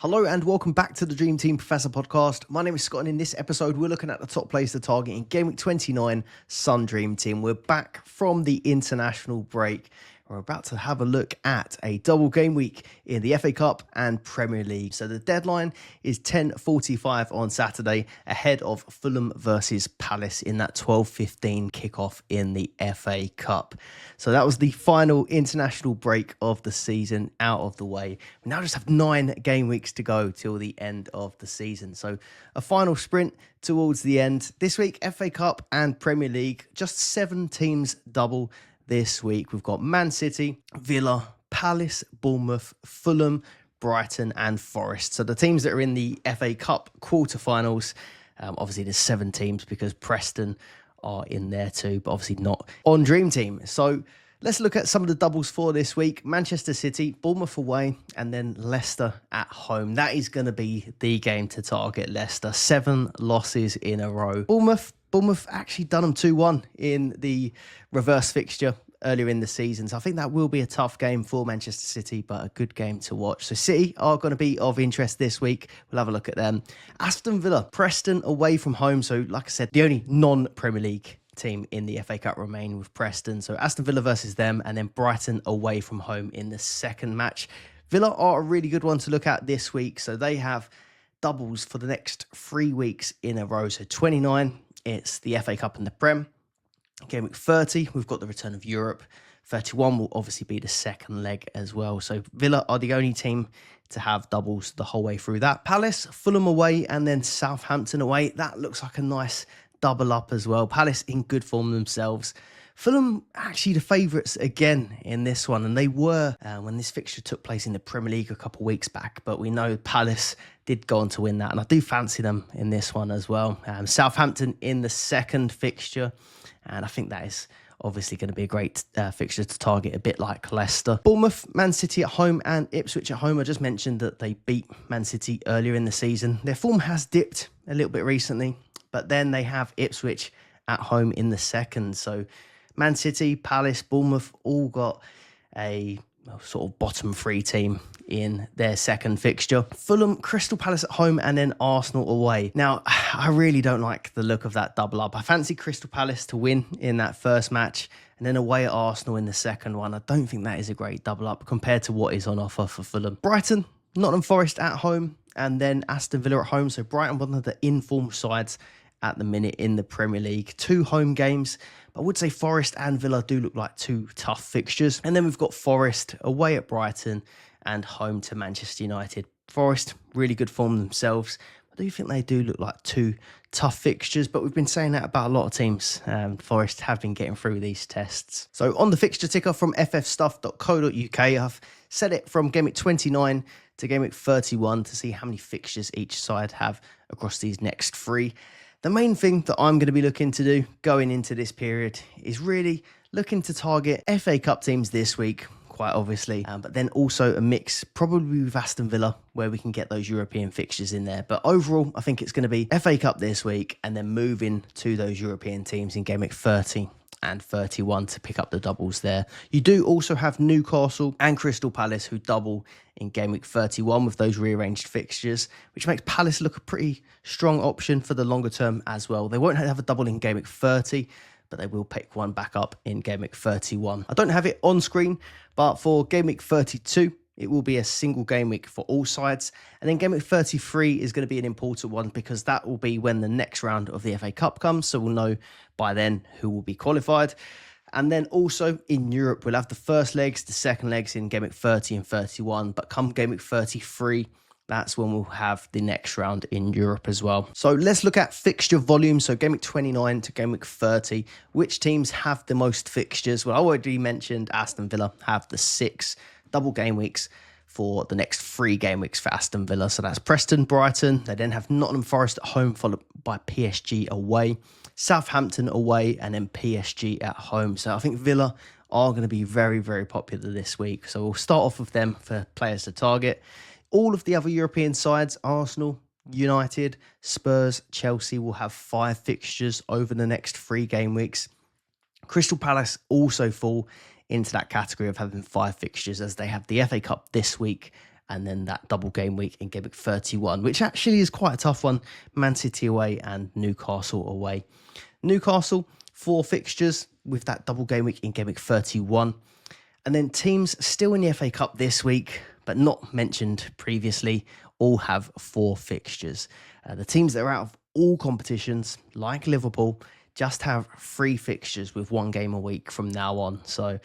Hello and welcome back to the Dream Team Professor podcast. My name is Scott and in this episode we're looking at the top players to target in Gameweek 29 Sun Dream Team. We're back from the international break. We're about to have a look at a double game week in the FA Cup and Premier League. So the deadline is 10:45 on Saturday ahead of Fulham versus Palace in that 12:15 kickoff in the FA Cup. So that was the final international break of the season out of the way. We now just have 9 game weeks to go till the end of the season. So a final sprint towards the end. This week, FA Cup and Premier League, just 7 teams double. This week, we've got Man City, Villa, Palace, Bournemouth, Fulham, Brighton and Forest. So the teams that are in the FA Cup quarterfinals, obviously there's 7 teams because Preston are in there too, but obviously not on Dream Team. So let's look at some of the doubles for this week. Manchester City, Bournemouth away, and then Leicester at home. That is going to be the game to target Leicester. 7 losses in a row. Bournemouth actually done them 2-1 in the reverse fixture earlier in the season. So I think that will be a tough game for Manchester City, but a good game to watch. So City are going to be of interest this week. We'll have a look at them. Aston Villa, Preston away from home. So like I said, the only non-Premier League team in the FA Cup remain with Preston. So Aston Villa versus them, and then Brighton away from home in the second match. Villa are a really good one to look at this week. So they have doubles for the next 3 weeks in a row. So 29, it's the FA Cup and the Prem. Game week 30, we've got the return of Europe. 31 will obviously be the second leg as well. So Villa are the only team to have doubles the whole way through that. Palace, Fulham away, and then Southampton away. That looks like a nice double up as well. Palace in good form themselves. Fulham actually the favourites again in this one, and they were when this fixture took place in the Premier League a couple of weeks back, but we know Palace did go on to win that, and I do fancy them in this one as well. Southampton in the second fixture, and I think that is obviously going to be a great fixture to target, a bit like Leicester. Bournemouth, Man City at home, and Ipswich at home. I just mentioned that they beat Man City earlier in the season. Their form has dipped a little bit recently, but then they have Ipswich at home in the second. So Man City, Palace, Bournemouth all got a sort of bottom 3 team in their second fixture. Fulham, Crystal Palace at home, and then Arsenal away. Now, I really don't like the look of that double up. I fancy Crystal Palace to win in that first match, and then away at Arsenal in the second one. I don't think that is a great double up compared to what is on offer for Fulham. Brighton, Nottingham Forest at home, and then Aston Villa at home. So Brighton, one of the informed sides at the minute in the Premier League. 2 home games, but I would say Forest and Villa do look like 2 tough fixtures. And then we've got Forest away at Brighton and home to Manchester United. Forest, really good form themselves. I do think they do look like 2 tough fixtures, but we've been saying that about a lot of teams. Forest have been getting through these tests. So on the fixture ticker from ffstuff.co.uk, I've set it from Gameweek 29 to Gameweek 31 to see how many fixtures each side have across these next 3. The main thing that I'm going to be looking to do going into this period is really looking to target FA Cup teams this week, quite obviously, but then also a mix probably with Aston Villa where we can get those European fixtures in there. But overall, I think it's going to be FA Cup this week and then moving to those European teams in Game Week 30 and 31 to pick up the doubles there. You do also have Newcastle and Crystal Palace who double in Game Week 31 with those rearranged fixtures, which makes Palace look a pretty strong option for the longer term as well. They won't have a double in Game Week 30, but they will pick one back up in Game Week 31. I don't have it on screen, but for Game Week 32, it will be a single game week for all sides. And then Game Week 33 is going to be an important one because that will be when the next round of the FA Cup comes. So we'll know by then who will be qualified. And then also in Europe, we'll have the first legs, the second legs in Game Week 30 and 31. But come Game Week 33, that's when we'll have the next round in Europe as well. So let's look at fixture volume. So Game Week 29 to Game Week 30. Which teams have the most fixtures? Well, I already mentioned Aston Villa have the 6 double game weeks for the next 3 game weeks for Aston Villa. So that's Preston, Brighton. They then have Nottingham Forest at home, followed by PSG away, Southampton away, and then PSG at home. So I think Villa are going to be very, very popular this week. So we'll start off with them for players to target. All of the other European sides, Arsenal, United, Spurs, Chelsea, will have 5 fixtures over the next 3 game weeks. Crystal Palace also fall into that category of having 5 fixtures as they have the FA Cup this week and then that double game week in Gameweek 31, which actually is quite a tough one. Man City away and Newcastle away. Newcastle, 4 fixtures with that double game week in Gameweek 31. And then teams still in the FA Cup this week, but not mentioned previously, all have 4 fixtures. The teams that are out of all competitions, like Liverpool, just have 3 fixtures with 1 game a week from now on. So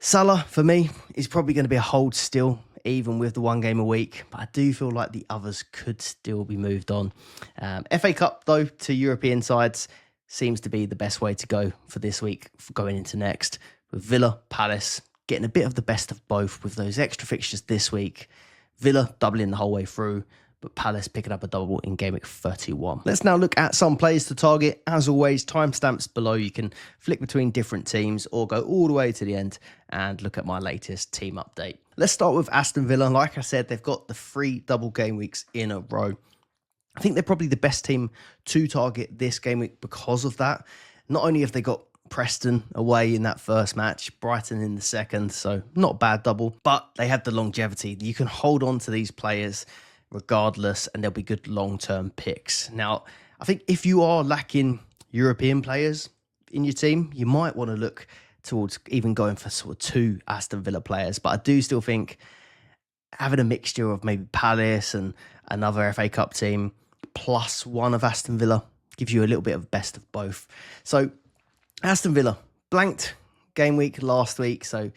Salah, for me, is probably going to be a hold still, even with the 1 game a week. But I do feel like the others could still be moved on. FA Cup, though, to European sides seems to be the best way to go for this week, for going into next. With Villa, Palace, getting a bit of the best of both with those extra fixtures this week. Villa doubling the whole way through, but Palace picking up a double in Gameweek 31. Let's now look at some players to target. As always, timestamps below. You can flick between different teams or go all the way to the end and look at my latest team update. Let's start with Aston Villa. Like I said, they've got the 3 double game weeks in a row. I think they're probably the best team to target this game week because of that. Not only have they got Preston away in that first match, Brighton in the second, so not bad double, but they have the longevity. You can hold on to these players regardless, and they'll be good long-term picks. Now, I think if you are lacking European players in your team, you might want to look towards even going for sort of 2 Aston Villa players, but I do still think having a mixture of maybe Palace and another FA Cup team plus 1 of Aston Villa gives you a little bit of best of both. So Aston Villa blanked game week last week, so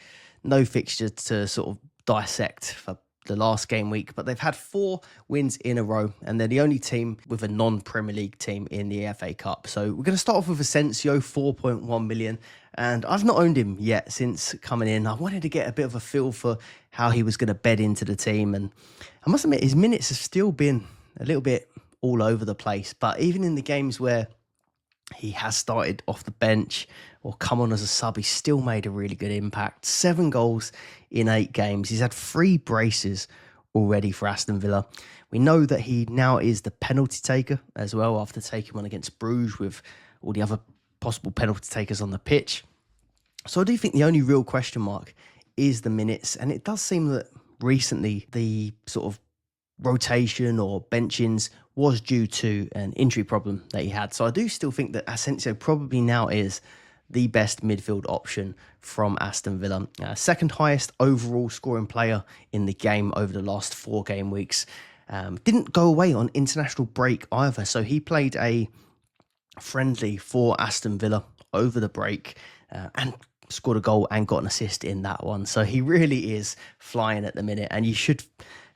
no fixture to sort of dissect for the last game week, but they've had 4 wins in a row, and they're the only team with a non-Premier League team in the FA Cup. So we're going to start off with Asensio, 4.1 million, and I've not owned him yet since coming in. I wanted to get a bit of a feel for how he was going to bed into the team, and I must admit his minutes have still been a little bit all over the place, but even in the games where he has started off the bench or come on as a sub, he's still made a really good impact. 7 goals in 8 games. He's had 3 braces already for Aston Villa. We know that he now is the penalty taker as well after taking one against Bruges with all the other possible penalty takers on the pitch. So I do think the only real question mark is the minutes, and it does seem that recently the sort of rotation or benchings was due to an injury problem that he had. So I do still think that Asensio probably now is the best midfield option from Aston Villa. Second highest overall scoring player in the game over the last 4 game weeks. Didn't go away on international break either. So he played a friendly for Aston Villa over the break and scored a goal and got an assist in that one. So he really is flying at the minute, and you should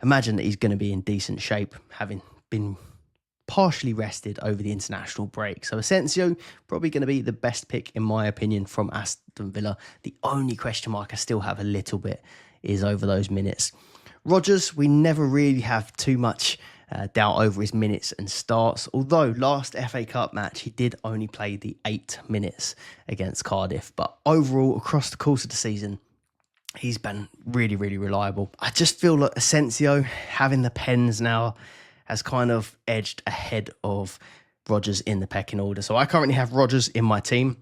imagine that he's going to be in decent shape, having been partially rested over the international break. So Asensio probably going to be the best pick in my opinion from Aston Villa. The only question mark I still have a little bit is over those minutes. Rodgers, we never really have too much doubt over his minutes and starts, although last FA Cup match he did only play the 8 minutes against Cardiff, but overall across the course of the season he's been really, really reliable. I just feel like Asensio having the pens now has kind of edged ahead of Rodgers in the pecking order. So I currently have Rodgers in my team,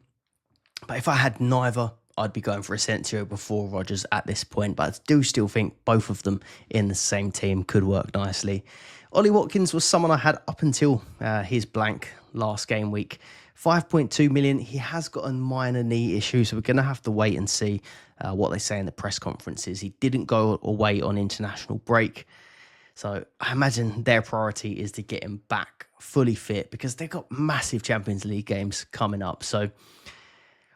but if I had neither, I'd be going for Asensio before Rodgers at this point. But I do still think both of them in the same team could work nicely. Ollie Watkins was someone I had up until his blank last game week. 5.2 million. He has got a minor knee issue, so we're going to have to wait and see what they say in the press conferences. He didn't go away on international break. So I imagine their priority is to get him back fully fit because they've got massive Champions League games coming up. So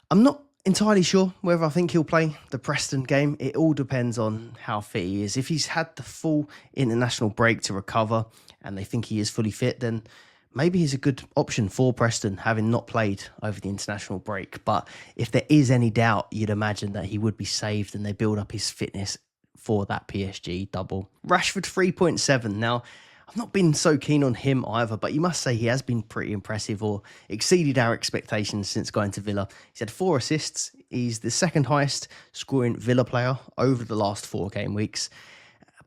I'm not entirely sure whether I think he'll play the Preston game. It all depends on how fit he is. If he's had the full international break to recover and they think he is fully fit, then maybe he's a good option for Preston, having not played over the international break. But if there is any doubt, you'd imagine that he would be saved and they build up his fitness for that PSG double. Rashford 3.7. Now, I've not been so keen on him either, but you must say he has been pretty impressive or exceeded our expectations since going to Villa. He's had 4 assists. He's the second highest scoring Villa player over the last 4 game weeks.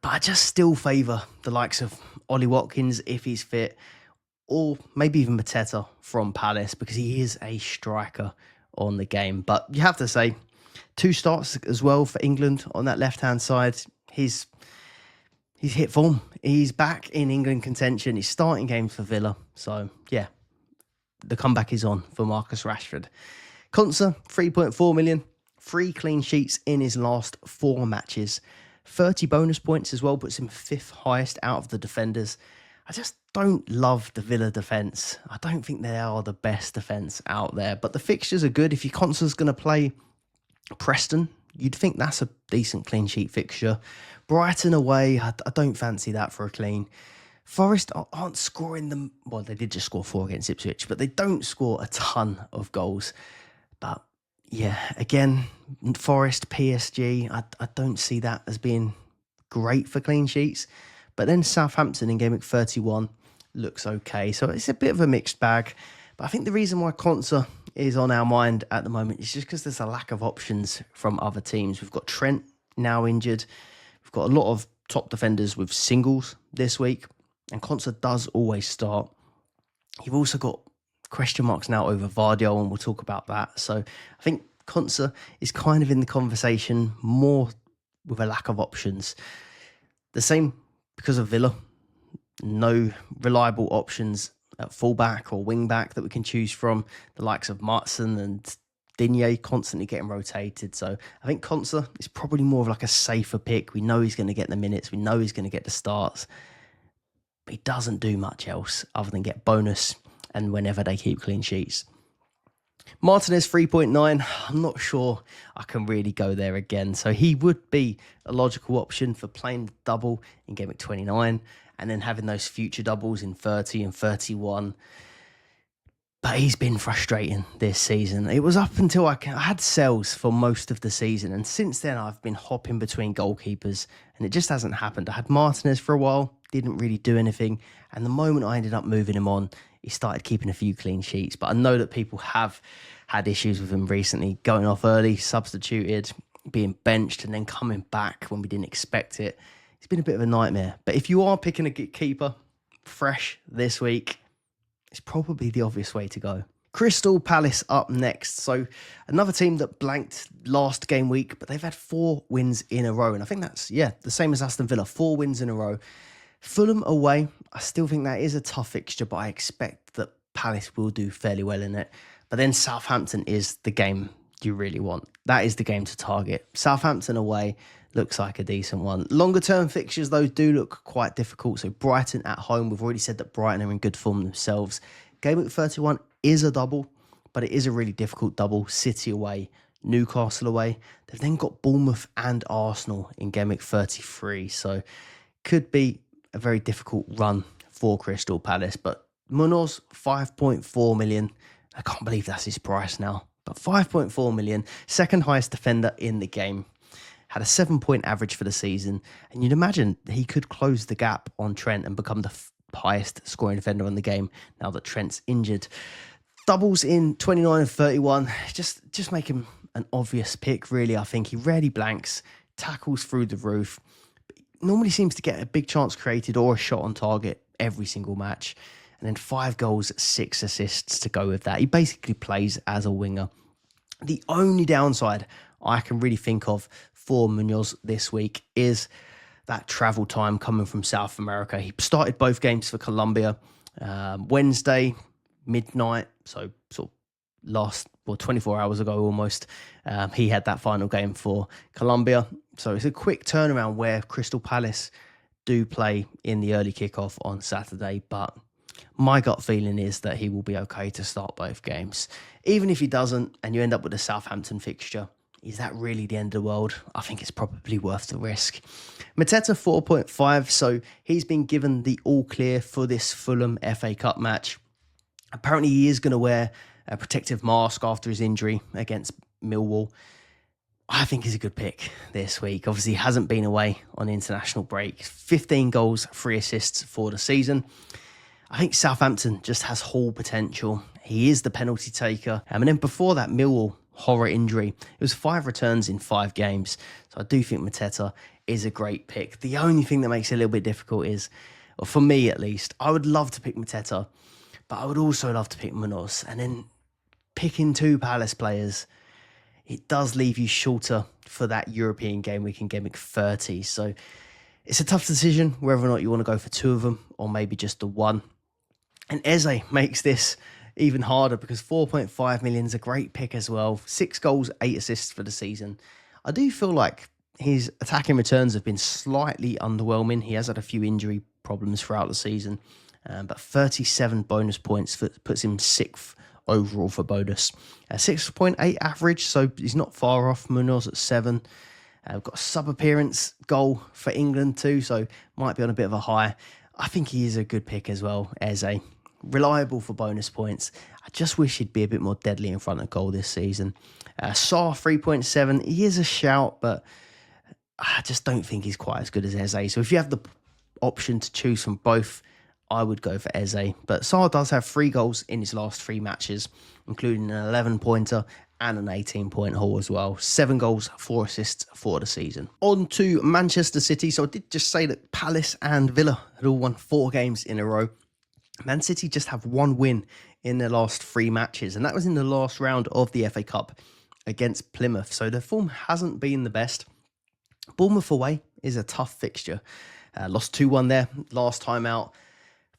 But I just still favour the likes of Ollie Watkins if he's fit, or maybe even Mateta from Palace because he is a striker on the game. But you have to say, 2 starts as well for England on that left-hand side. He's he's hit form. He's back in England contention. He's starting games for Villa. So, yeah, the comeback is on for Marcus Rashford. Konsa, 3.4 million. 3 clean sheets in his last 4 matches. 30 bonus points as well, puts him 5th highest out of the defenders. I just don't love the Villa defence. I don't think they are the best defence out there. But the fixtures are good. If your Konsa's going to play Preston, you'd think that's a decent clean sheet fixture. Brighton away, I don't fancy that for a clean. Forest aren't scoring them. Well, they did just score 4 against Ipswich, but they don't score a ton of goals. But yeah, again, Forest, PSG, I don't see that as being great for clean sheets. But then Southampton in Gameweek 31 looks okay. So it's a bit of a mixed bag. But I think the reason why Konsa is on our mind at the moment is just because there's a lack of options from other teams. We've got Trent now injured. We've got a lot of top defenders with singles this week. And Konsa does always start. You've also got question marks now over Vardio, and we'll talk about that. So I think Konsa is kind of in the conversation more with a lack of options. The same because of Villa. No reliable options at fullback or wingback that we can choose from. The likes of Martson and Digne constantly getting rotated. So I think Konsa is probably more of like a safer pick. We know he's going to get the minutes. We know he's going to get the starts. But he doesn't do much else other than get bonus and whenever they keep clean sheets. Martinez 3.9. I'm not sure I can really go there again. So he would be a logical option for playing the double in Gameweek 29 and then having those future doubles in 30 and 31. But he's been frustrating this season. It was up until I had sells for most of the season. And since then, I've been hopping between goalkeepers and it just hasn't happened. I had Martinez for a while, didn't really do anything. And the moment I ended up moving him on, he started keeping a few clean sheets. But I know that people have had issues with him recently, going off early, substituted, being benched, and then coming back when we didn't expect it. It's been a bit of a nightmare. But if you are picking a keeper fresh this week, it's probably the obvious way to go. Crystal Palace up next. So another team that blanked last game week, but they've had 4 wins in a row. And I think that's, the same as Aston Villa, 4 wins in a row. Fulham away, I still think that is a tough fixture, but I expect that Palace will do fairly well in it. But then Southampton is the game you really want. That is the game to target. Southampton away looks like a decent one. Longer term fixtures, though, do look quite difficult. So Brighton at home, we've already said that Brighton are in good form themselves. Gameweek 31 is a double, but it is a really difficult double. City away, Newcastle away. They've then got Bournemouth and Arsenal in Gameweek 33. So could be a very difficult run for Crystal Palace. But Munoz, 5.4 million. I can't believe that's his price now. But 5.4 million, second highest defender in the game. Had a 7-point average for the season. And you'd imagine he could close the gap on Trent and become the highest scoring defender in the game now that Trent's injured. Doubles in 29 and 31. Just make him an obvious pick, really. I think he rarely blanks, tackles through the roof. Normally seems to get a big chance created or a shot on target every single match. And then 5 goals, 6 assists to go with that. He basically plays as a winger. The only downside I can really think of for Munoz this week is that travel time coming from South America. He started both games for Colombia Wednesday, midnight, so sort of 24 hours ago almost. He had that final game for Colombia. So it's a quick turnaround where Crystal Palace do play in the early kickoff on Saturday, but my gut feeling is that he will be okay to start both games. Even if he doesn't and you end up with a Southampton fixture, is that really the end of the world? I think it's probably worth the risk. Mateta 4.5, so he's been given the all clear for this Fulham FA Cup match. Apparently he is going to wear a protective mask after his injury against Millwall. I think he's a good pick this week. Obviously, he hasn't been away on international break. 15 goals, 3 assists for the season. I think Southampton just has Hall potential. He is the penalty taker. And then before that Millwall horror injury, it was 5 returns in 5 games. So I do think Mateta is a great pick. The only thing that makes it a little bit difficult is, or for me at least, I would love to pick Mateta, but I would also love to pick Munoz. And then picking 2 Palace players, it does leave you shorter for that European game week in Gameweek 30. So It's a tough decision whether or not you want to go for two of them or maybe just the one. And Eze makes this even harder because 4.5 million is a great pick as well. 6 goals, 8 assists for the season. I do feel like his attacking returns have been slightly underwhelming. He has had a few injury problems throughout the season, but 37 bonus points puts him 6th overall for bonus. 6.8 average, so he's not far off. Munoz at 7. We've got a sub-appearance goal for England too, so might be on a bit of a high. I think he is a good pick as well, Eze. Reliable for bonus points. I just wish he'd be a bit more deadly in front of goal this season. Saar 3.7. He is a shout, but I just don't think he's quite as good as Eze. So if you have the option to choose from both, I would go for Eze. But Saar does have 3 goals in his last 3 matches, including an 11-pointer and an 18-point haul as well. 7 goals, 4 assists for the season. On to Manchester City. So I did just say that Palace and Villa had all won 4 games in a row. Man City just have 1 win in their last 3 matches, and that was in the last round of the FA Cup against Plymouth. So their form hasn't been the best. Bournemouth away is a tough fixture. Lost 2-1 there last time out,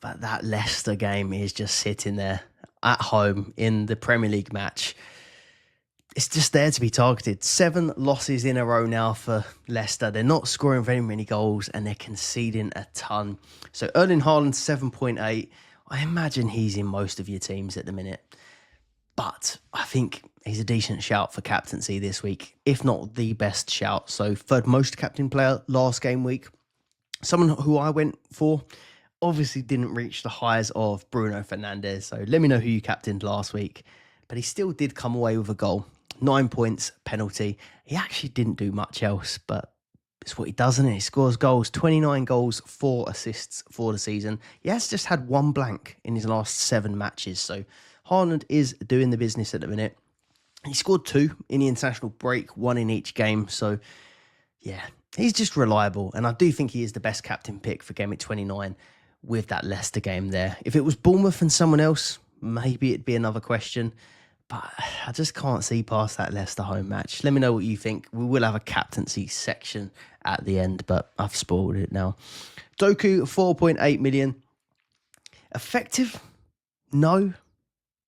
but that Leicester game is just sitting there at home in the Premier League match. It's just there to be targeted. 7 losses in a row now for Leicester. They're not scoring very many goals and they're conceding a ton. So Erling Haaland 7.8. I imagine he's in most of your teams at the minute. But I think he's a decent shout for captaincy this week, if not the best shout. So third most captain player last game week. Someone who I went for obviously didn't reach the highs of Bruno Fernandes. So let me know who you captained last week. But he still did come away with a goal. 9 points, penalty. He actually didn't do much else, but it's what he does, isn't it? He scores goals, 29 goals, 4 assists for the season. He has just had 1 blank in his last 7 matches. So Haaland is doing the business at the minute. He scored 2 in the international break, 1 in each game. So yeah, he's just reliable. And I do think he is the best captain pick for Gameweek 29 with that Leicester game there. If it was Bournemouth and someone else, maybe it'd be another question. But I just can't see past that Leicester home match. Let me know what you think. We will have a captaincy section at the end, but I've spoiled it now. Doku, 4.8 million. Effective? No.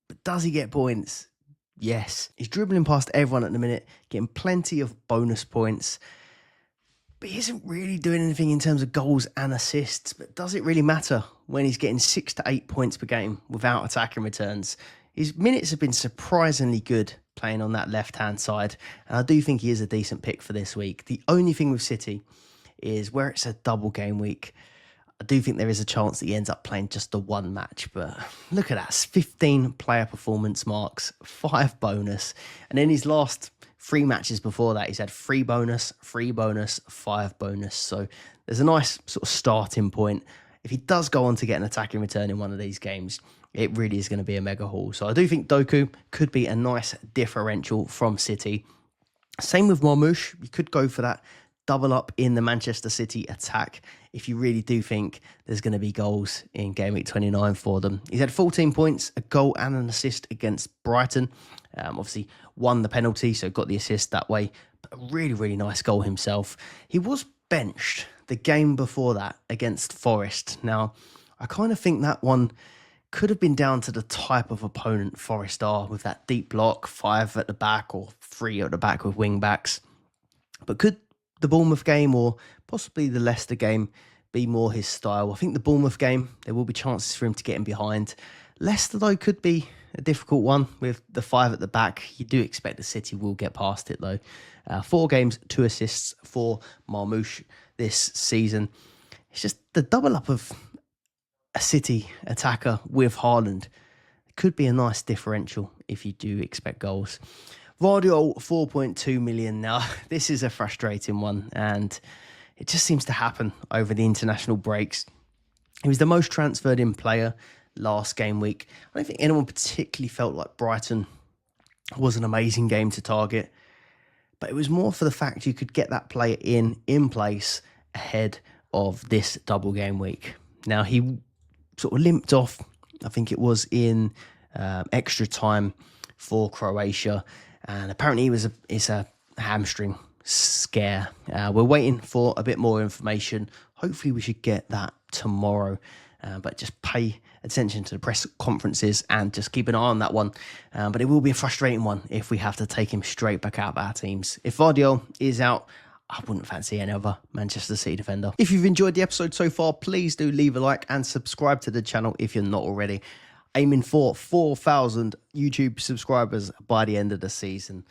But does he get points? Yes. He's dribbling past everyone at the minute, getting plenty of bonus points. But he isn't really doing anything in terms of goals and assists. But does it really matter when he's getting 6 to 8 points per game without attacking returns? His minutes have been surprisingly good playing on that left-hand side, and I do think he is a decent pick for this week. The only thing with City is where it's a double game week, I do think there is a chance that he ends up playing just the 1 match, but look at that, 15 player performance marks, 5 bonus, and in his last 3 matches before that, he's had 3 bonus, 5 bonus, so there's a nice sort of starting point. If he does go on to get an attacking return in one of these games, it really is going to be a mega haul. So I do think Doku could be a nice differential from City. Same with Marmoush. You could go for that double up in the Manchester City attack if you really do think there's going to be goals in Game Week 29 for them. He's had 14 points, a goal and an assist against Brighton. Obviously won the penalty, so got the assist that way. But a really, really nice goal himself. He was benched the game before that against Forest. Now, I kind of think that one could have been down to the type of opponent Forest are, with that deep block, 5 at the back or 3 at the back with wing backs. But could the Bournemouth game or possibly the Leicester game be more his style? I think the Bournemouth game, there will be chances for him to get in behind. Leicester, though, could be a difficult one with the 5 at the back. You do expect the City will get past it, though. 4 games, 2 assists for Marmoush this season. It's just the double up of a City attacker with Haaland. It could be a nice differential if you do expect goals. Vardiol, 4.2 million. Now, this is a frustrating one, and it just seems to happen over the international breaks. He was the most transferred in player last game week. I don't think anyone particularly felt like Brighton was an amazing game to target, but it was more for the fact you could get that player in place ahead of this double game week. Now, he sort of limped off, I think it was in extra time for Croatia, and apparently it's a hamstring scare. We're waiting for a bit more information. Hopefully we should get that tomorrow. But just pay attention to the press conferences and just keep an eye on that one. But it will be a frustrating one if we have to take him straight back out of our teams. If Vardiol is out, I wouldn't fancy any other Manchester City defender. If you've enjoyed the episode so far, please do leave a like and subscribe to the channel if you're not already. Aiming for 4,000 YouTube subscribers by the end of the season.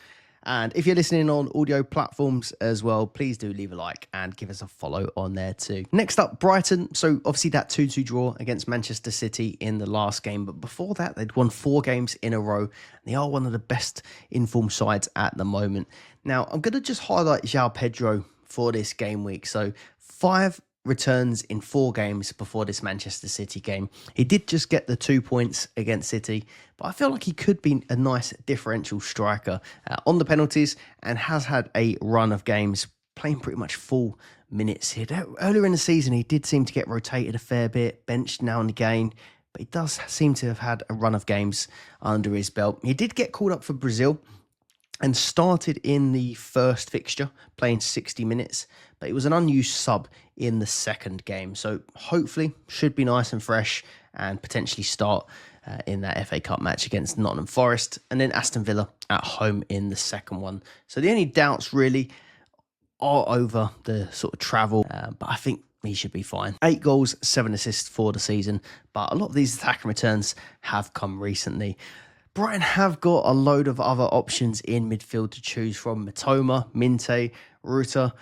And if you're listening on audio platforms as well, please do leave a like and give us a follow on there too. Next up, Brighton. So obviously that 2-2 draw against Manchester City in the last game. But before that, they'd won 4 games in a row. And they are one of the best informed sides at the moment. Now, I'm going to just highlight João Pedro for this game week. So 5 returns in 4 games before this Manchester City game. He did just get the 2 points against City, but I feel like he could be a nice differential striker on the penalties and has had a run of games playing pretty much full minutes here. Earlier in the season, he did seem to get rotated a fair bit, benched now and again, but he does seem to have had a run of games under his belt. He did get called up for Brazil and started in the first fixture, playing 60 minutes, but it was an unused sub in the second game. So hopefully should be nice and fresh and potentially start in that FA Cup match against Nottingham Forest, and then Aston Villa at home in the second one. So the only doubts really are over the sort of travel, but I think he should be fine. 8 goals, 7 assists for the season, but a lot of these attacking returns have come recently. Brighton have got a load of other options in midfield to choose from. Matoma, Minte, Ruta.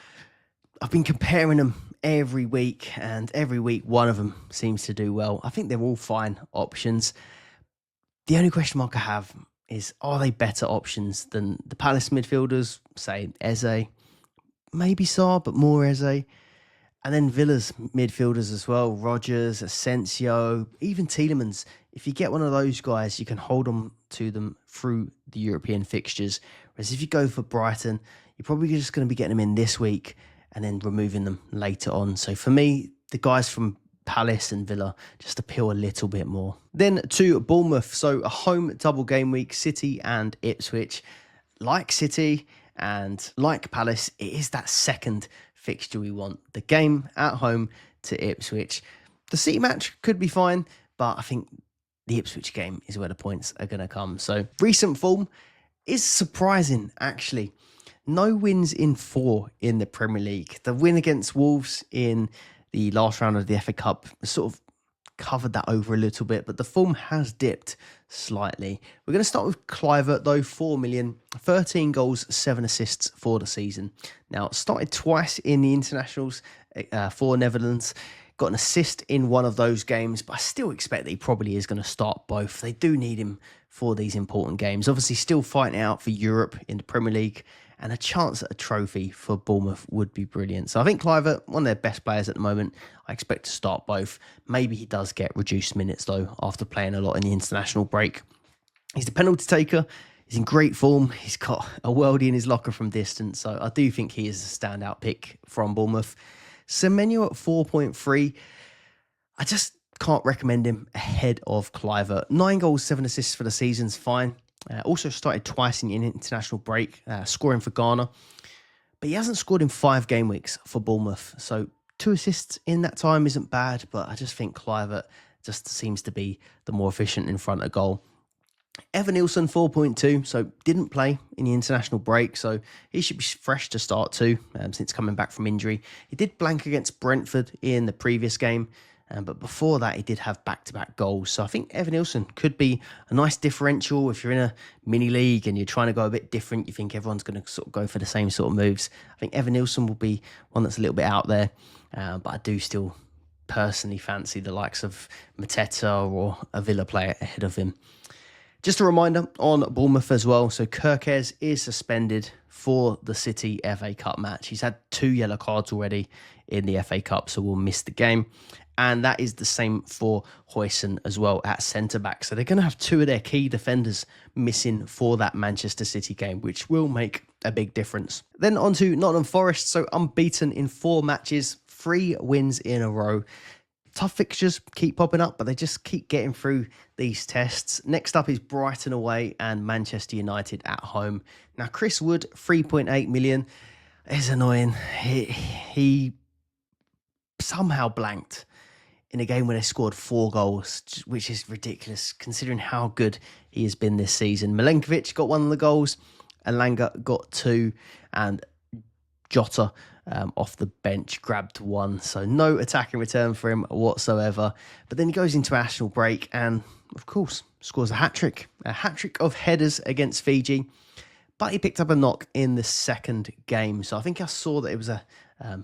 I've been comparing them every week, and every week one of them seems to do well. I think they're all fine options. The only question mark I have is, are they better options than the Palace midfielders? Say Eze, maybe Sarr, but more Eze. And then Villa's midfielders as well, Rodgers, Asensio, even Tielemans. If you get one of those guys, you can hold on to them through the European fixtures. Whereas if you go for Brighton, you're probably just going to be getting them in this week and then removing them later on. So for me, the guys from Palace and Villa just appeal a little bit more. Then to Bournemouth. So a home double game week, City and Ipswich. Like City and like Palace, it is that second fixture we want. The game at home to Ipswich. The City match could be fine, but I think the Ipswich game is where the points are going to come. So recent form is surprising, actually. No wins in 4 in the Premier League. The win against Wolves in the last round of the FA Cup sort of covered that over a little bit, but the form has dipped slightly. We're going to start with Kluivert, though. 4 million, 13 goals, 7 assists for the season. Now, started twice in the internationals for Netherlands. Got an assist in one of those games, but I still expect that he probably is going to start both. They do need him for these important games. Obviously, still fighting out for Europe in the Premier League, and a chance at a trophy for Bournemouth would be brilliant. So I think Kluivert, one of their best players at the moment. I expect to start both. Maybe he does get reduced minutes, though, after playing a lot in the international break. He's the penalty taker. He's in great form. He's got a worldie in his locker from distance. So I do think he is a standout pick from Bournemouth. Semenyo at 4.3. I just can't recommend him ahead of Kluivert. 9 goals, 7 assists for the season's fine. Also started twice in the international break, scoring for Ghana. But he hasn't scored in 5 game weeks for Bournemouth. So 2 assists in that time isn't bad, but I just think Kluivert just seems to be the more efficient in front of goal. Evan Nilsson, 4.2, so didn't play in the international break, so he should be fresh to start too, since coming back from injury. He did blank against Brentford in the previous game, but before that he did have back-to-back goals. So I think Evan Nilsson could be a nice differential if you're in a mini league and you're trying to go a bit different. You think everyone's going to sort of go for the same sort of moves. I think Evan Nilsson will be one that's a little bit out there, but I do still personally fancy the likes of Mateta or a Villa player ahead of him. Just a reminder on Bournemouth as well. So Kirkes is suspended for the City FA Cup match. He's had 2 yellow cards already in the FA Cup, so we'll miss the game. And that is the same for Huijsen as well at centre-back. So they're going to have 2 of their key defenders missing for that Manchester City game, which will make a big difference. Then on to Nottingham Forest. So unbeaten in 4 matches, 3 wins in a row. Tough fixtures keep popping up, but they just keep getting through these tests. Next up is Brighton away and Manchester United at home. Now, Chris Wood, 3.8 million, is annoying. He somehow blanked in a game where they scored 4 goals, which is ridiculous considering how good he has been this season. Milenkovic got one of the goals, Elanga got 2, and Jota off the bench grabbed 1. So no attacking return for him whatsoever. But then he goes into national break and, of course, scores a hat-trick. A hat-trick of headers against Fiji. But he picked up a knock in the second game. So I think I saw that it was a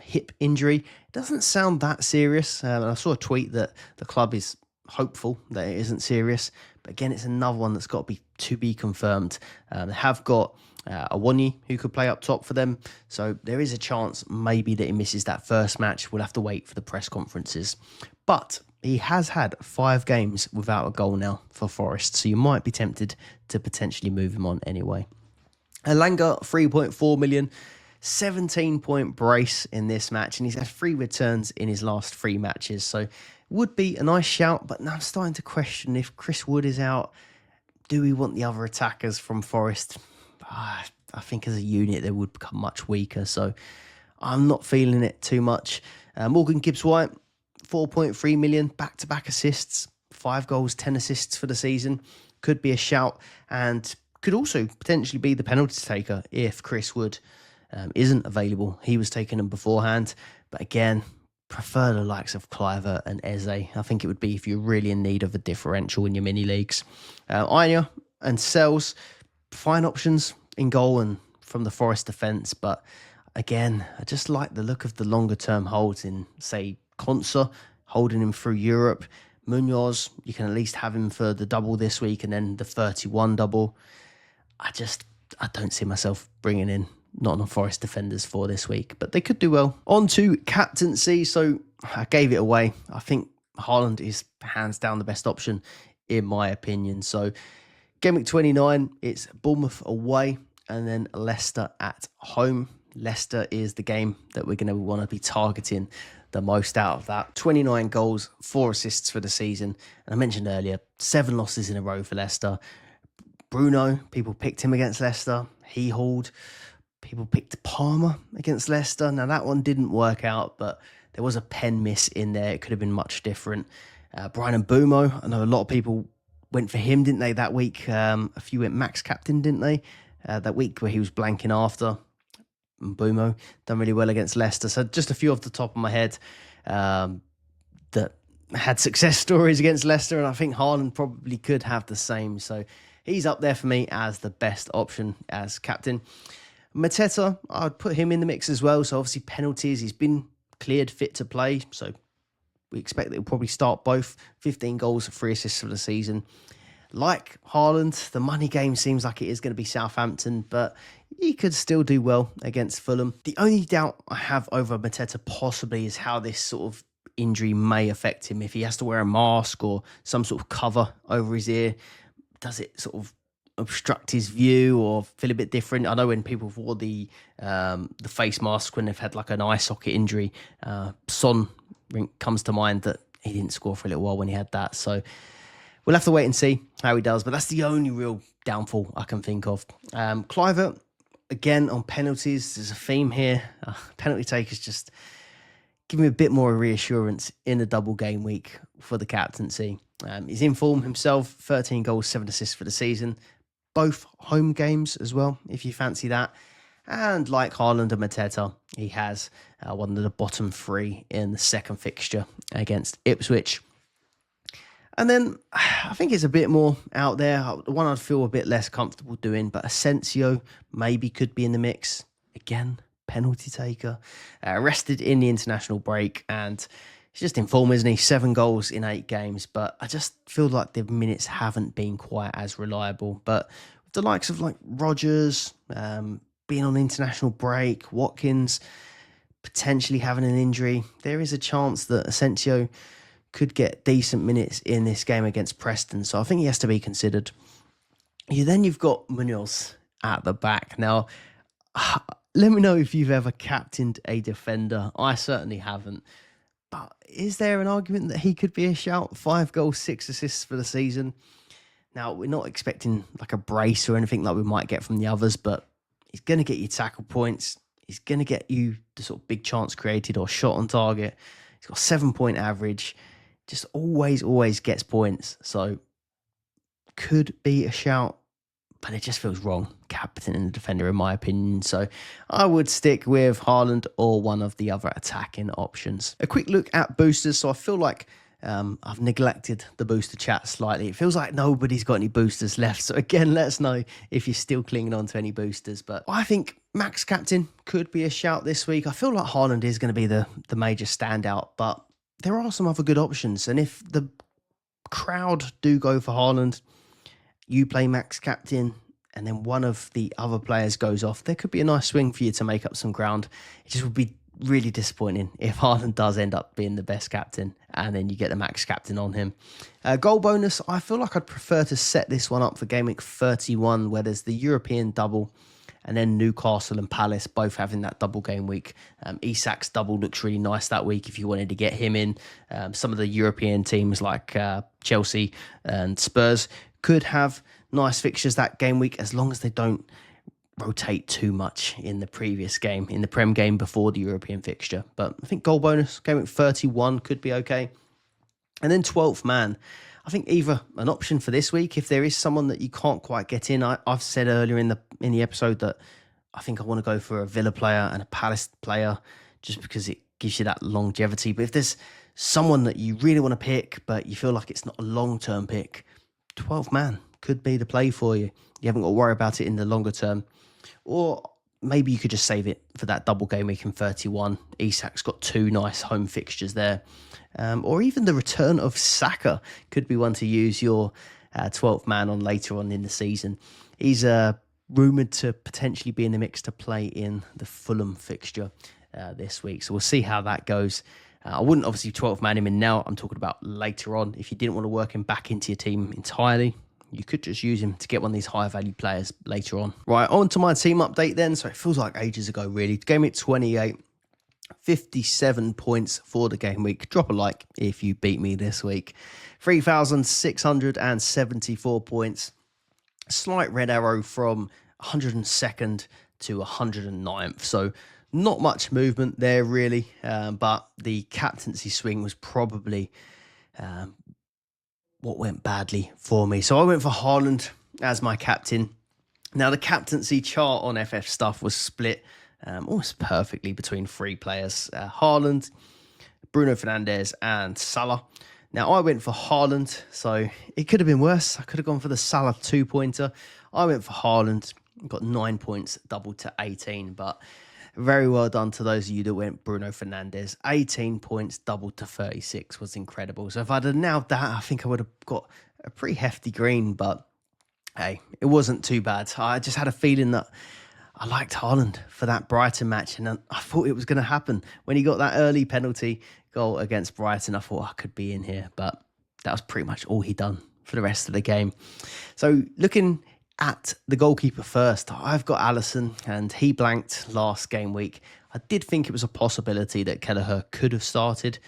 hip injury. It doesn't sound that serious. And I saw a tweet that the club is hopeful that it isn't serious. But again, it's another one that's got to be confirmed. They have got Awonyi, who could play up top for them. So there is a chance maybe that he misses that first match. We'll have to wait for the press conferences. But he has had 5 games without a goal now for Forest. So you might be tempted to potentially move him on anyway. Elanga, 3.4 million, 17-point brace in this match, and he's had 3 returns in his last 3 matches. So would be a nice shout, but now I'm starting to question if Chris Wood is out, do we want the other attackers from Forest? I think as a unit, they would become much weaker, so I'm not feeling it too much. Morgan Gibbs-White, 4.3 million, back-to-back assists, 5 goals, 10 assists for the season. Could be a shout, and could also potentially be the penalty taker if Chris Wood isn't available. He was taking them beforehand, but again, prefer the likes of Cliver and Eze. I think it would be if you're really in need of a differential in your mini leagues. Anya and Sells, fine options in goal and from the Forest defence, but again, I just like the look of the longer term holds in, say, Conser, holding him through Europe. Munoz, you can at least have him for the double this week and then the 31 double. I don't see myself bringing in Nottingham Forest defenders for this week, but they could do well. On to captaincy. So I gave it away. I think Haaland is hands down the best option in my opinion. So Gameweek 29, it's Bournemouth away and then Leicester at home. Leicester is the game that we're going to want to be targeting the most out of that. 29 goals, 4 assists for the season. And I mentioned earlier, 7 losses in a row for Leicester. Bruno, people picked him against Leicester. He hauled. People picked Palmer against Leicester. Now, that one didn't work out, but there was a pen miss in there. It could have been much different. Brian Mbeumo, I know a lot of people went for him, didn't they, that week? A few went max captain, didn't they? That week where he was blanking after. Mbeumo done really well against Leicester. So just a few off the top of my head that had success stories against Leicester, and I think Haaland probably could have the same. So he's up there for me as the best option as captain. Mateta, I'd put him in the mix as well. So obviously penalties, he's been cleared fit to play. So we expect that he'll probably start both. 15 goals, 3 assists for the season. Like Haaland, the money game seems like it is going to be Southampton, but he could still do well against Fulham. The only doubt I have over Mateta possibly is how this sort of injury may affect him. If he has to wear a mask or some sort of cover over his ear, does it sort of obstruct his view or feel a bit different? I know when people wore the face mask when they've had like an eye socket injury, Son comes to mind that he didn't score for a little while when he had that. So we'll have to wait and see how he does, but that's the only real downfall I can think of. Cliver, again, on penalties, there's a theme here. Penalty takers just give me a bit more reassurance in the double game week for the captaincy. He's in form himself, 13 goals, 7 assists for the season. Both home games as well, if you fancy that. And like Haaland and Mateta, he has one of the bottom 3 in the second fixture against Ipswich. And then I think it's a bit more out there. The one I'd feel a bit less comfortable doing, but Asensio maybe could be in the mix. Again, penalty taker. Rested in the international break and he's just in form, isn't he? 7 goals in 8 games. But I just feel like the minutes haven't been quite as reliable. But with the likes of like Rodgers, being on international break, Watkins potentially having an injury, there is a chance that Asensio could get decent minutes in this game against Preston. So I think he has to be considered. You've got Munoz at the back. Now, let me know if you've ever captained a defender. I certainly haven't. But is there an argument that he could be a shout? 5 goals, 6 assists for the season. Now, we're not expecting like a brace or anything like we might get from the others, but he's going to get you tackle points. He's going to get you the sort of big chance created or shot on target. He's got 7-point average. Just always gets points. So could be a shout, but it just feels wrong, captain and defender, in my opinion. So I would stick with Haaland or one of the other attacking options. A quick look at boosters. So I feel like I've neglected the booster chat slightly. It feels like nobody's got any boosters left. So again, let us know if you're still clinging on to any boosters. But I think Max Captain could be a shout this week. I feel like Haaland is going to be the major standout, but there are some other good options. And if the crowd do go for Haaland, you play Max Captain, and then one of the other players goes off, there could be a nice swing for you to make up some ground. It just would be really disappointing if Haaland does end up being the best captain and then you get the Max Captain on him. Goal bonus, I feel like I'd prefer to set this one up for Gameweek 31, where there's the European double and then Newcastle and Palace both having that double game week. Isak's double looks really nice that week if you wanted to get him in. Some of the European teams like Chelsea and Spurs could have nice fixtures that game week, as long as they don't rotate too much in the previous game, in the Prem game before the European fixture. But I think goal bonus, game week 31 could be okay. And then 12th man, I think either an option for this week, if there is someone that you can't quite get in. I've said earlier in the episode that I think I want to go for a Villa player and a Palace player, just because it gives you that longevity. But if there's someone that you really want to pick, but you feel like it's not a long-term pick, 12th man could be the play for you. You haven't got to worry about it in the longer term. Or maybe you could just save it for that double game week in 31. Isak's got 2 nice home fixtures there. Or even the return of Saka could be one to use your 12th man on later on in the season. He's rumoured to potentially be in the mix to play in the Fulham fixture this week. So we'll see how that goes. I wouldn't obviously 12th man him in now. I'm talking about later on. If you didn't want to work him back into your team entirely, you could just use him to get one of these high value players later on. Right, on to my team update then. So it feels like ages ago, really. Game week 28, 57 points for the game week. Drop a like if you beat me this week. 3,674 points. Slight red arrow from 102nd to 109th. So not much movement there, really. But the captaincy swing was probably what went badly for me. So I went for Haaland as my captain. Now, the captaincy chart on FF Stuff was split almost perfectly between 3 players. Haaland, Bruno Fernandes and Salah. Now, I went for Haaland, so it could have been worse. I could have gone for the Salah 2-pointer. I went for Haaland, got 9 points, doubled to 18, but very well done to those of you that went Bruno Fernandes. 18 points, doubled to 36 was incredible. So if I'd have nailed that, I think I would have got a pretty hefty green, but hey, it wasn't too bad. I just had a feeling that I liked Haaland for that Brighton match, and I thought it was going to happen. When he got that early penalty goal against Brighton, I thought I could be in here, but that was pretty much all he done for the rest of the game. So looking at the goalkeeper first, I've got Alisson, and he blanked last game week. I did think it was a possibility that Kelleher could have started,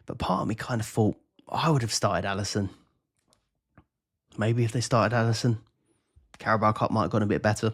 but part of me kind of thought I would have started Alisson. Maybe if they started Alisson, Carabao Cup might have gone a bit better.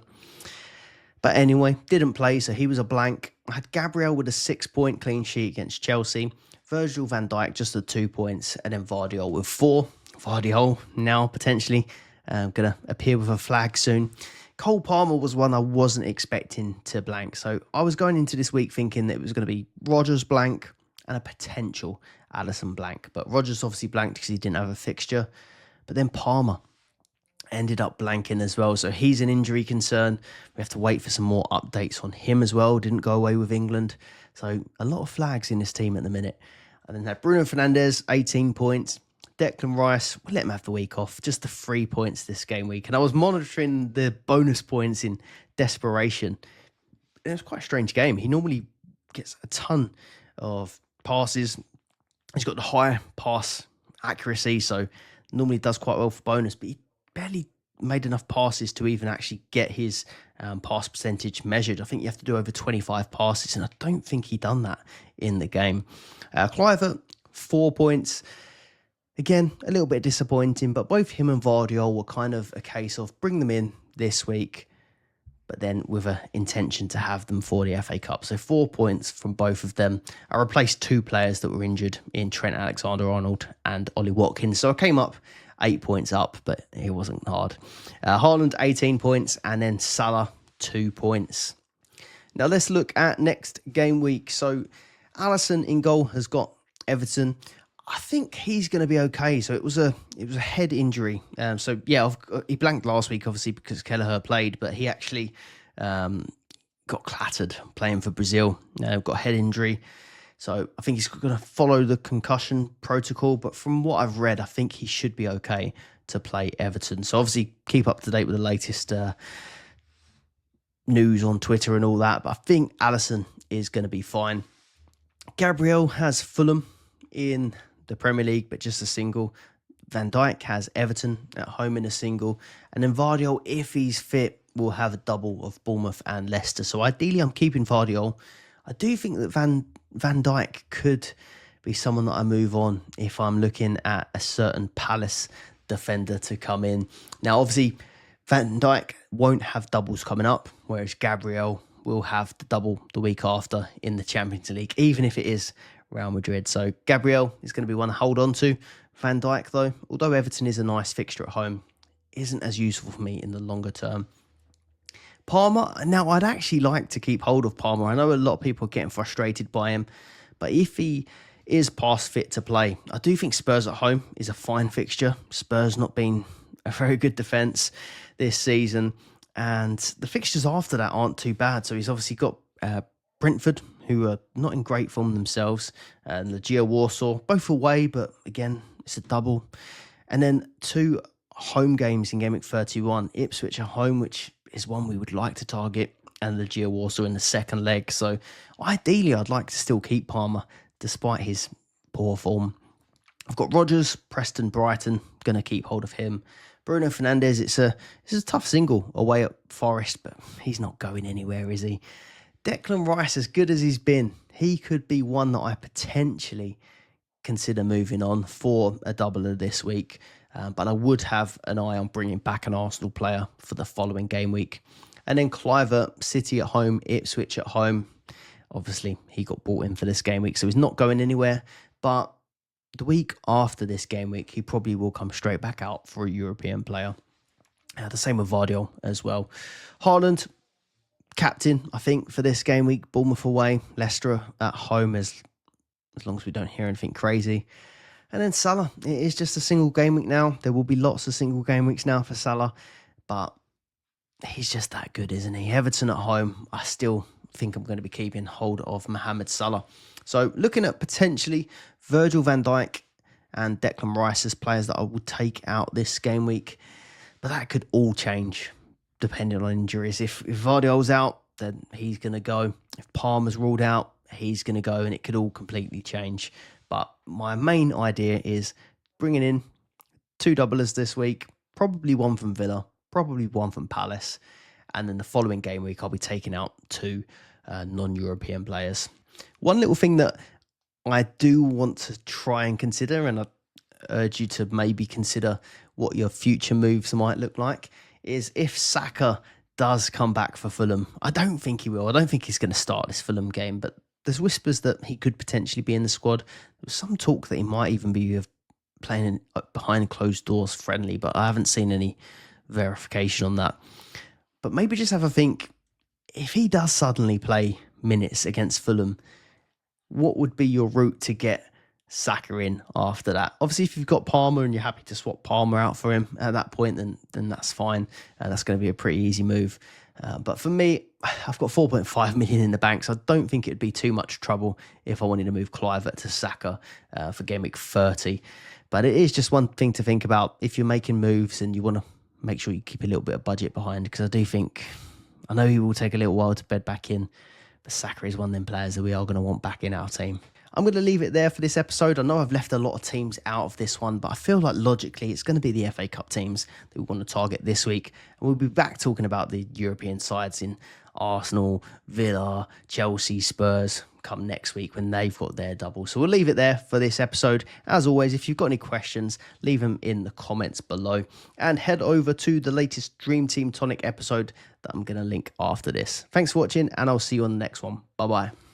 But anyway, didn't play, so he was a blank. I had Gabriel with a 6-point clean sheet against Chelsea. Virgil van Dijk just the 2 points, and then Vardiol with 4. Vardiol now potentially going to appear with a flag soon. Cole Palmer was one I wasn't expecting to blank. So I was going into this week thinking that it was going to be Rodgers blank and a potential Alisson blank. But Rodgers obviously blanked because he didn't have a fixture. But then Palmer ended up blanking as well. So he's an injury concern. We have to wait for some more updates on him as well. Didn't go away with England. So a lot of flags in this team at the minute. And then had Bruno Fernandes, 18 points. Declan Rice, we'll let him have the week off. Just the 3 points this game week. And I was monitoring the bonus points in desperation. It was quite a strange game. He normally gets a ton of passes. He's got the high pass accuracy, so normally does quite well for bonus, but he barely made enough passes to even actually get his pass percentage measured. I think you have to do over 25 passes, and I don't think he done that in the game. Cliver, 4 points. Again, a little bit disappointing, but both him and Vardiol were kind of a case of bring them in this week, but then with an intention to have them for the FA Cup. So 4 points from both of them. I replaced 2 players that were injured in Trent Alexander-Arnold and Ollie Watkins. So I came up 8 points up, but it wasn't hard. Haaland, 18 points, and then Salah, 2 points. Now let's look at next game week. So Alisson in goal has got Everton. I think he's going to be okay. So it was a head injury. So yeah, he blanked last week, obviously, because Kelleher played, but he actually got clattered playing for Brazil. Got a head injury. So I think he's going to follow the concussion protocol. But from what I've read, I think he should be okay to play Everton. So obviously keep up to date with the latest news on Twitter and all that. But I think Alisson is going to be fine. Gabriel has Fulham in the Premier League, but just a single. Van Dijk has Everton at home in a single. And then Vardiol, if he's fit, will have a double of Bournemouth and Leicester. So ideally, I'm keeping Vardiol. I do think that Van Dijk could be someone that I move on if I'm looking at a certain Palace defender to come in. Now, obviously, Van Dijk won't have doubles coming up, whereas Gabriel will have the double the week after in the Champions League, even if it is Real Madrid. So Gabriel is going to be one to hold on to. Van Dijk, though, although Everton is a nice fixture at home, isn't as useful for me in the longer term. Palmer, now I'd actually like to keep hold of Palmer. I know a lot of people are getting frustrated by him, but if he is past fit to play, I do think Spurs at home is a fine fixture. Spurs not been a very good defence this season, and the fixtures after that aren't too bad. So he's obviously got Brentford, who are not in great form themselves, and Legia Warsaw, both away, but again, it's a double. And then 2 home games in Gameweek 31, Ipswich at home, which is one we would like to target, and Legia Warsaw in the second leg. So ideally, I'd like to still keep Palmer, despite his poor form. I've got Rodgers, Preston, Brighton, going to keep hold of him. Bruno Fernandes, it's a tough single away at Forest, but he's not going anywhere, is he? Declan Rice, as good as he's been, he could be one that I potentially consider moving on for a doubler this week. But I would have an eye on bringing back an Arsenal player for the following game week. And then Kluivert, City at home, Ipswich at home. Obviously, he got bought in for this game week, so he's not going anywhere. But the week after this game week, he probably will come straight back out for a European player. The same with Vardiol as well. Haaland, captain, I think, for this game week. Bournemouth away, Leicester at home, as long as we don't hear anything crazy. And then Salah, it is just a single game week now. There will be lots of single game weeks now for Salah, but he's just that good, isn't he? Everton at home, I still think I'm going to be keeping hold of Mohamed Salah. So looking at potentially Virgil van Dijk and Declan Rice as players that I will take out this game week, but that could all change depending on injuries. If Vardiol's out, then he's going to go. If Palmer's ruled out, he's going to go, and it could all completely change. But my main idea is bringing in 2 doublers this week, probably one from Villa, probably one from Palace, and then the following game week I'll be taking out 2 non-European players. One little thing that I do want to try and consider, and I urge you to maybe consider what your future moves might look like, is if Saka does come back for Fulham. I don't think he will. I don't think he's going to start this Fulham game, but there's whispers that he could potentially be in the squad. There was some talk that he might even be playing behind closed doors friendly, but I haven't seen any verification on that. But maybe just have a think, if he does suddenly play minutes against Fulham, what would be your route to get Saka in after that? Obviously, if you've got Palmer and you're happy to swap Palmer out for him at that point, then that's fine. That's going to be a pretty easy move. But for me, I've got 4.5 million in the bank, so I don't think it'd be too much trouble if I wanted to move Kluivert to Saka for Game Week 30. But it is just one thing to think about if you're making moves and you want to make sure you keep a little bit of budget behind, because I know he will take a little while to bed back in, but Saka is one of them players that we are going to want back in our team. I'm going to leave it there for this episode. I know I've left a lot of teams out of this one, but I feel like logically it's going to be the FA Cup teams that we want to target this week. And we'll be back talking about the European sides in Arsenal, Villa, Chelsea, Spurs come next week when they've got their double. So we'll leave it there for this episode. As always, if you've got any questions, leave them in the comments below and head over to the latest Dream Team Tonic episode that I'm going to link after this. Thanks for watching, and I'll see you on the next one. Bye-bye.